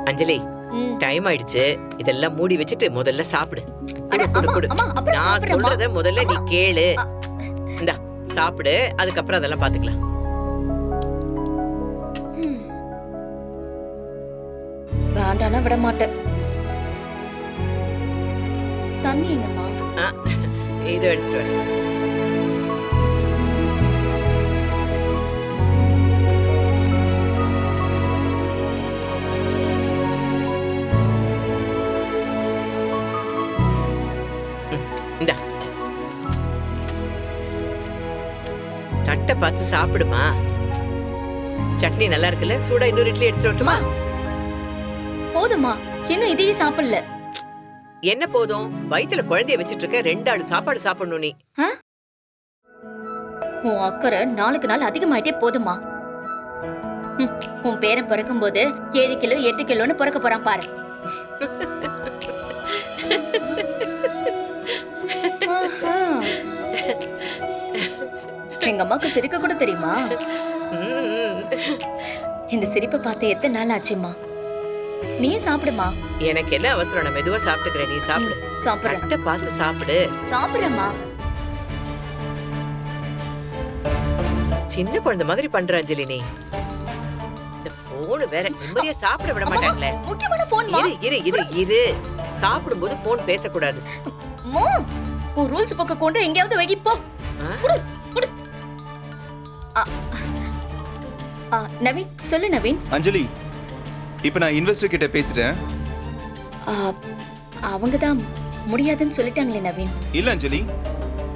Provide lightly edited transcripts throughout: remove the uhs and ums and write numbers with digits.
அஞ்சலி time ஆயிடுச்சு. இதெல்லாம் மூடி வச்சுட்டு முதல்ல சாப்பிடு. நான் சொல்றத முதல்ல நீ கேளு. இந்தா சாப்பிடு, அதுக்கப்புறம் அதெல்லாம் பாத்துக்கலாம். வேண்டானா விட மாட்டேன். தண்ணி எங்கம்மா? இதோ எடுத்துட்டு வரேன். இந்தா தட்டை பார்த்து சாப்பிடுமா. சட்னி நல்லா இருக்குல்ல? சூடா இன்னொரு இட்லி எடுத்துட்டு வரட்டுமா? போதுமா, இன்னும் இதையே சாப்பிடல. என்ன போதும்? வயித்துல குழந்தைய வச்சிட்டு இருக்க, 2 ஆள் சாப்பாடு சாப்பிடணும் நீ. உன் அக்கறை நாளுக்கு நாள் அதிகமாயிட்டே போதுமா. உன் பேரன் பிறக்கும் போது 7 கிலோ 8 கிலோன்னு பிறக்க போறான் பாரு. எங்க அம்மாக்கு சிரிக்க கூட தெரியுமா? இந்த சிரிப்பை பார்த்து எத்தனை நாள் ஆச்சுமா? நீ சாப்பிடுமா. எனக்கு என்ன அவசரம்? நான் மெதுவா சாப்பிட்டுக்கிறேன், நீ சாப்பிடு. சாப்பிடுறேன், பார்த்து சாப்பிடு. சாப்பிடுறேம்மா. சின்ன குழந்தை மாதிரி பண்ற அஞ்சலி நீ. இந்த போன் வேற நிம்மதியா சாப்பிட விட மாட்டாங்களே. முக்கியமான போன். இரு சாப்பிடும்போது போன் பேசக்கூடாது. உன் ரூல்ஸ் பக்கம் கொண்டு எங்கேயாவது வைக்கி போ. நவீன் சொல்லு. நவீன். அஞ்சலி, இப்ப நான் இன்வெஸ்டர் கிட்ட பேசிட்டேன். அவங்க தான் முடியாதுன்னு சொல்லிட்டாங்களே நவீன். இல்ல அஞ்சலி,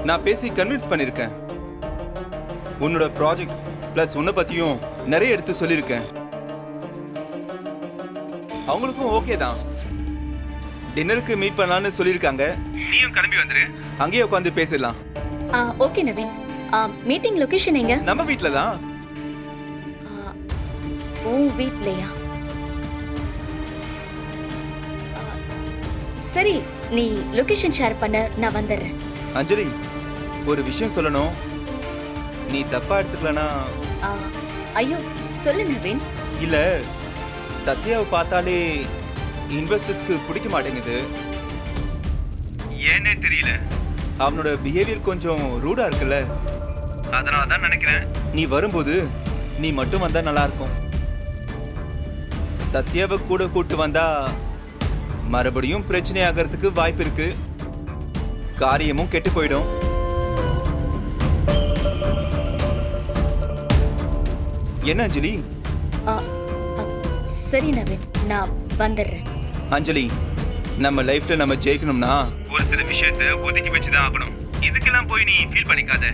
நான் பேசி கன்வின்ஸ் பண்ணிருக்கேன். உன்னோட ப்ராஜெக்ட் பிளஸ் உன்னை பத்தியும் நிறைய எடுத்து சொல்லிருக்கேன். அவங்களுக்கும் ஓகே தான். டின்னருக்கு மீட் பண்ணலாம்னு சொல்லிருக்காங்க. நீயும் கிளம்பி வந்துரு, அங்கேயே உட்காந்து பேசிடலாம். ஓகே நவீன். மீட்டிங் லொகேஷன் எங்க? நம்ம வீட்ல தான். உன் வீட்லயா? சரி, நீ லொகேஷன் ஷேர் பண்ண, நான் வந்துடுறேன். அஞ்சலி, ஒரு விஷயம் சொல்லணும். நீ தப்பா எடுத்துக்கலனா? ஐயோ சொல்லு நவீன். இல்ல, சத்யாவை பார்த்தாலே இன்வெஸ்டர்ஸ்க்கு பிடிக்க மாட்டேங்குது. ஏன்னே தெரியல. அவனோட பிஹேவியர் கொஞ்சம் ரூடா இருக்குல்ல, அதனால தான் நினைக்கிறேன். நீ வரும்போது நீ மட்டும் வந்தா நல்லா இருக்கும். சத்யாவை கூட கூட்டு வந்தா மறுபடியும் பிரச்சனை ஆகிறதுக்கு வாய்ப்பு இருக்கு. காரியமும் கெட்டு போயிடும். என்ன அஞ்சலி? சரி நவீன், நான் வந்துடுறேன். அஞ்சலி, நம்ம லைஃப்ல நம்ம ஜெயிக்கணும்னா ஒரு சில விஷயத்தை ஒதுக்கி வச்சுதான் ஆகணும். இதுக்கெல்லாம் போய் நீ ஃபீல் பண்ணிக்காத.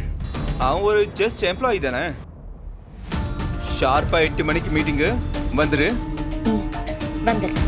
அவன் ஒரு ஜஸ்ட் எம்ப்ளாயி தானே. ஷார்ப்பா 8 மணிக்கு மீட்டிங்கு வந்துரு. வந்துடுறேன்.